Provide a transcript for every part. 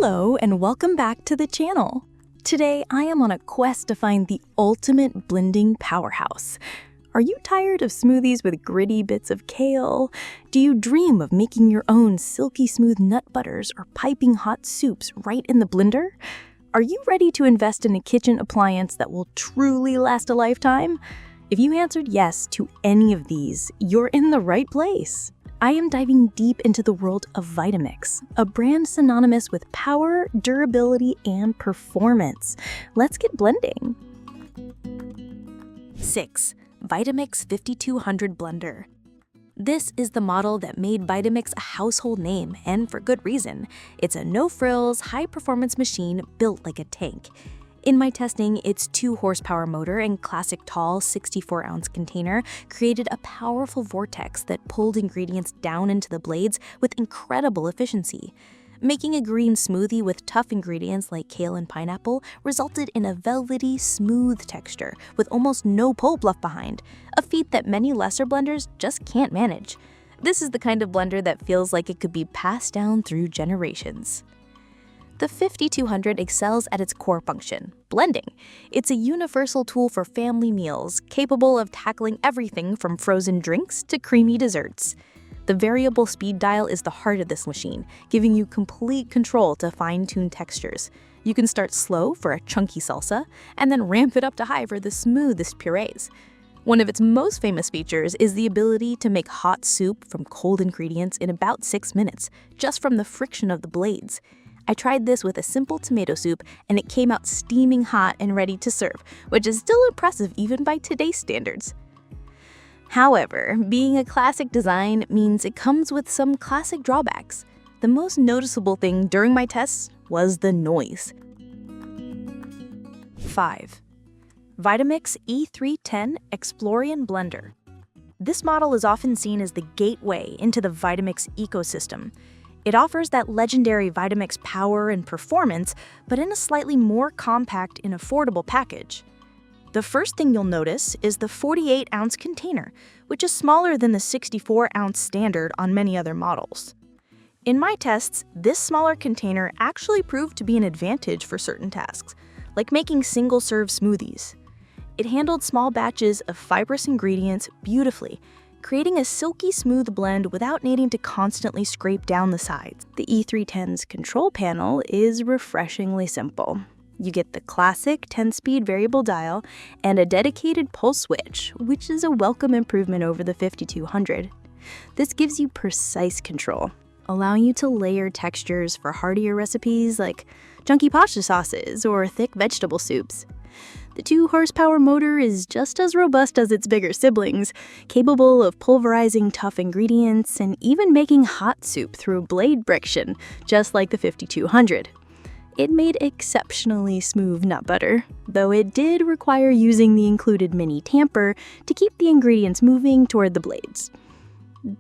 Hello and welcome back to the channel. Today I am on a quest to find the ultimate blending powerhouse. Are you tired of smoothies with gritty bits of kale? Do you dream of making your own silky smooth nut butters or piping hot soups right in the blender? Are you ready to invest in a kitchen appliance that will truly last a lifetime? If you answered yes to any of these, you're in the right place. I am diving deep into the world of Vitamix, a brand synonymous with power, durability, and performance. Let's get blending. 6. Vitamix 5200 Blender. This is the model that made Vitamix a household name, and for good reason. It's a no-frills, high-performance machine built like a tank. In my testing, its 2-horsepower motor and classic tall 64-ounce container created a powerful vortex that pulled ingredients down into the blades with incredible efficiency. Making a green smoothie with tough ingredients like kale and pineapple resulted in a velvety, smooth texture with almost no pulp left behind, a feat that many lesser blenders just can't manage. This is the kind of blender that feels like it could be passed down through generations. The 5200 excels at its core function, blending. It's a universal tool for family meals, capable of tackling everything from frozen drinks to creamy desserts. The variable speed dial is the heart of this machine, giving you complete control to fine-tune textures. You can start slow for a chunky salsa, and then ramp it up to high for the smoothest purees. One of its most famous features is the ability to make hot soup from cold ingredients in about 6 minutes, just from the friction of the blades. I tried this with a simple tomato soup, and it came out steaming hot and ready to serve, which is still impressive even by today's standards. However, being a classic design means it comes with some classic drawbacks. The most noticeable thing during my tests was the noise. 5. Vitamix E310 Explorian Blender. This model is often seen as the gateway into the Vitamix ecosystem. It offers that legendary Vitamix power and performance, but in a slightly more compact and affordable package. The first thing you'll notice is the 48-ounce container, which is smaller than the 64-ounce standard on many other models. In my tests, this smaller container actually proved to be an advantage for certain tasks, like making single-serve smoothies. It handled small batches of fibrous ingredients beautifully, creating a silky smooth blend without needing to constantly scrape down the sides. The E310's control panel is refreshingly simple. You get the classic 10-speed variable dial and a dedicated pulse switch, which is a welcome improvement over the 5200. This gives you precise control, allowing you to layer textures for heartier recipes like chunky pasta sauces or thick vegetable soups. The 2-horsepower motor is just as robust as its bigger siblings, capable of pulverizing tough ingredients and even making hot soup through blade friction, just like the 5200. It made exceptionally smooth nut butter, though it did require using the included mini tamper to keep the ingredients moving toward the blades.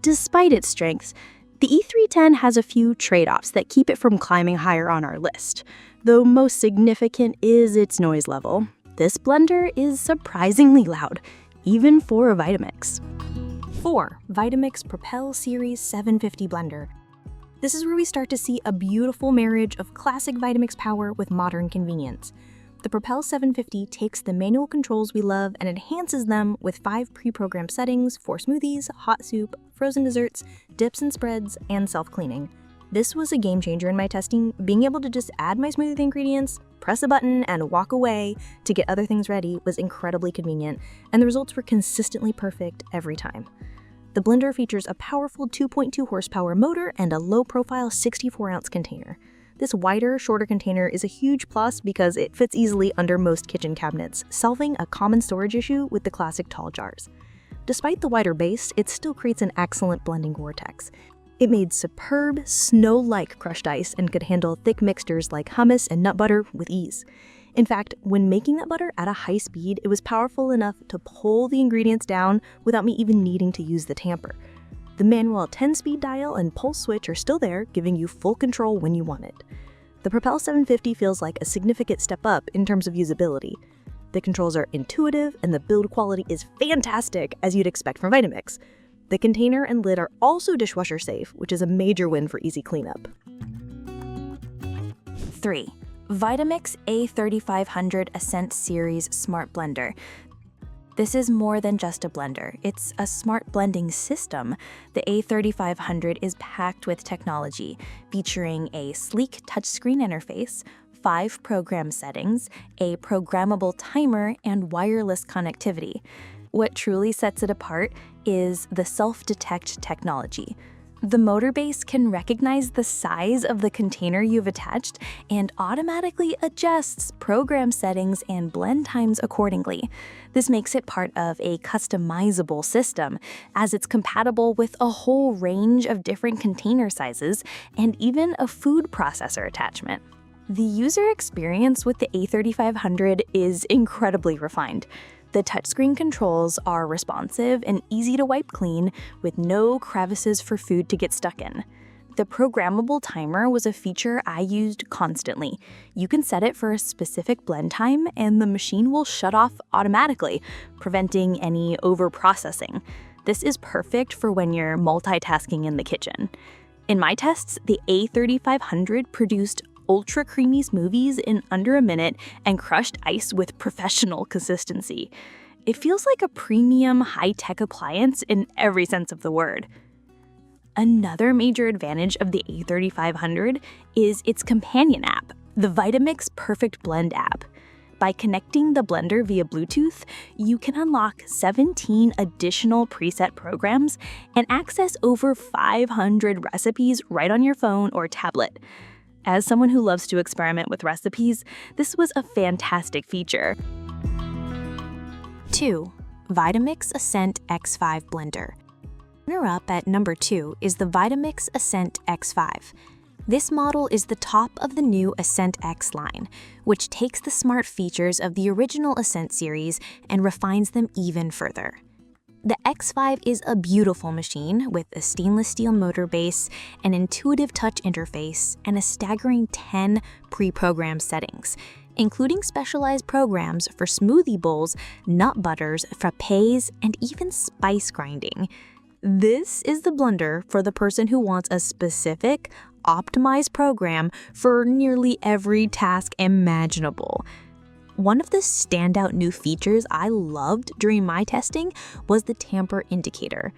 Despite its strengths, the E310 has a few trade-offs that keep it from climbing higher on our list, though most significant is its noise level. This blender is surprisingly loud, even for a Vitamix. 4. Vitamix Propel Series 750 Blender. This is where we start to see a beautiful marriage of classic Vitamix power with modern convenience. The Propel 750 takes the manual controls we love and enhances them with 5 pre-programmed settings for smoothies, hot soup, frozen desserts, dips and spreads, and self-cleaning. This was a game changer in my testing. Being able to just add my smoothie ingredients, press a button, and walk away to get other things ready was incredibly convenient, and the results were consistently perfect every time. The blender features a powerful 2.2 horsepower motor and a low-profile 64-ounce container. This wider, shorter container is a huge plus because it fits easily under most kitchen cabinets, solving a common storage issue with the classic tall jars. Despite the wider base, it still creates an excellent blending vortex. It made superb, snow-like crushed ice and could handle thick mixtures like hummus and nut butter with ease. In fact, when making nut butter at a high speed, it was powerful enough to pull the ingredients down without me even needing to use the tamper. The manual 10-speed dial and pulse switch are still there, giving you full control when you want it. The Propel 750 feels like a significant step up in terms of usability. The controls are intuitive, and the build quality is fantastic, as you'd expect from Vitamix. The container and lid are also dishwasher safe, which is a major win for easy cleanup. 3. Vitamix A3500 Ascent Series Smart Blender. This is more than just a blender, it's a smart blending system. The A3500 is packed with technology, featuring a sleek touchscreen interface, 5 program settings, a programmable timer, and wireless connectivity. What truly sets it apart is the self-detect technology. The motor base can recognize the size of the container you've attached and automatically adjusts program settings and blend times accordingly. This makes it part of a customizable system, as it's compatible with a whole range of different container sizes and even a food processor attachment. The user experience with the A3500 is incredibly refined. The touchscreen controls are responsive and easy to wipe clean, with no crevices for food to get stuck in. The programmable timer was a feature I used constantly. You can set it for a specific blend time, and the machine will shut off automatically, preventing any overprocessing. This is perfect for when you're multitasking in the kitchen. In my tests, the A3500 produced ultra creamy smoothies in under a minute and crushed ice with professional consistency. It feels like a premium high-tech appliance in every sense of the word. Another major advantage of the A3500 is its companion app, the Vitamix Perfect Blend app. By connecting the blender via Bluetooth, you can unlock 17 additional preset programs and access over 500 recipes right on your phone or tablet. As someone who loves to experiment with recipes, this was a fantastic feature. 2. Vitamix Ascent X5 Blender. Runner-up at number 2 is the Vitamix Ascent X5. This model is the top of the new Ascent X line, which takes the smart features of the original Ascent series and refines them even further. The X5 is a beautiful machine with a stainless steel motor base, an intuitive touch interface, and a staggering 10 pre-programmed settings, including specialized programs for smoothie bowls, nut butters, frappes, and even spice grinding. This is the blender for the person who wants a specific, optimized program for nearly every task imaginable. One of the standout new features I loved during my testing was the tamper indicator.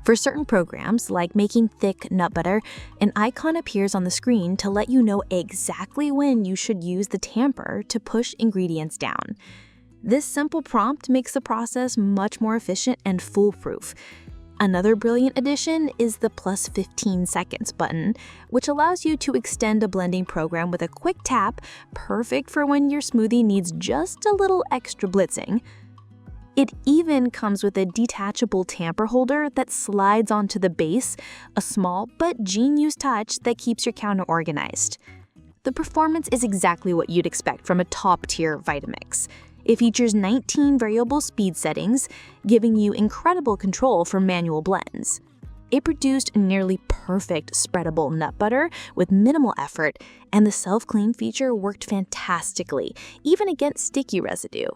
For certain programs, like making thick nut butter, an icon appears on the screen to let you know exactly when you should use the tamper to push ingredients down. This simple prompt makes the process much more efficient and foolproof. Another brilliant addition is the plus 15 seconds button, which allows you to extend a blending program with a quick tap, perfect for when your smoothie needs just a little extra blitzing. It even comes with a detachable tamper holder that slides onto the base, a small but genius touch that keeps your counter organized. The performance is exactly what you'd expect from a top-tier Vitamix. It features 19 variable speed settings, giving you incredible control for manual blends. It produced nearly perfect spreadable nut butter with minimal effort, and the self-clean feature worked fantastically, even against sticky residue.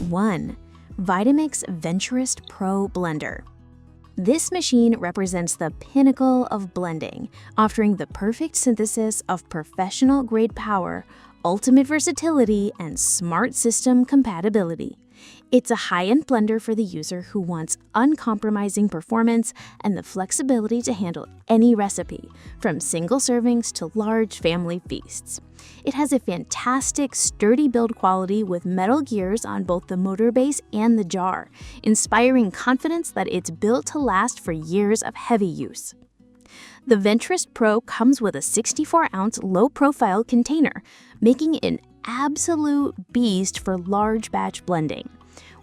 1. Vitamix Venturist Pro Blender. This machine represents the pinnacle of blending, offering the perfect synthesis of professional-grade power, ultimate versatility, and smart system compatibility. It's a high-end blender for the user who wants uncompromising performance and the flexibility to handle any recipe, from single servings to large family feasts. It has a fantastic, sturdy build quality with metal gears on both the motor base and the jar, inspiring confidence that it's built to last for years of heavy use. The Venturist Pro comes with a 64-ounce low-profile container, making it an absolute beast for large batch blending.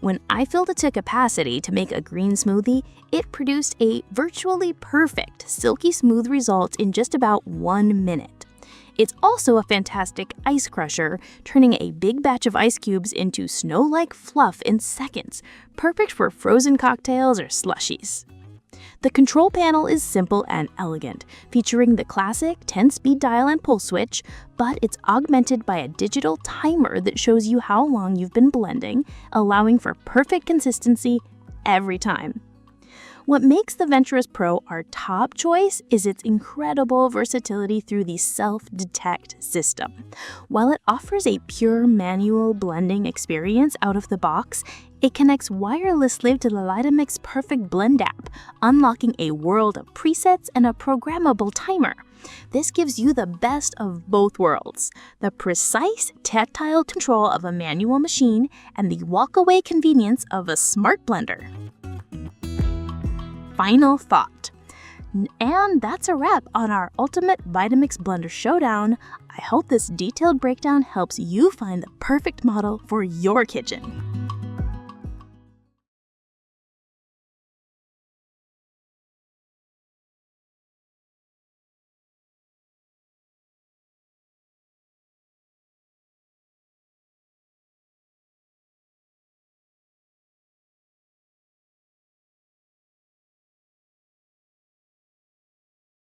When I filled it to capacity to make a green smoothie, it produced a virtually perfect, silky smooth result in just about 1 minute. It's also a fantastic ice crusher, turning a big batch of ice cubes into snow-like fluff in seconds, perfect for frozen cocktails or slushies. The control panel is simple and elegant, featuring the classic 10-speed dial and pull switch, but it's augmented by a digital timer that shows you how long you've been blending, allowing for perfect consistency every time. What makes the Venturist Pro our top choice is its incredible versatility through the self-detect system. While it offers a pure manual blending experience out of the box, it connects wirelessly to the Vitamix Perfect Blend app, unlocking a world of presets and a programmable timer. This gives you the best of both worlds, the precise tactile control of a manual machine and the walk-away convenience of a smart blender. Final thought. And that's a wrap on our ultimate Vitamix blender showdown. I hope this detailed breakdown helps you find the perfect model for your kitchen.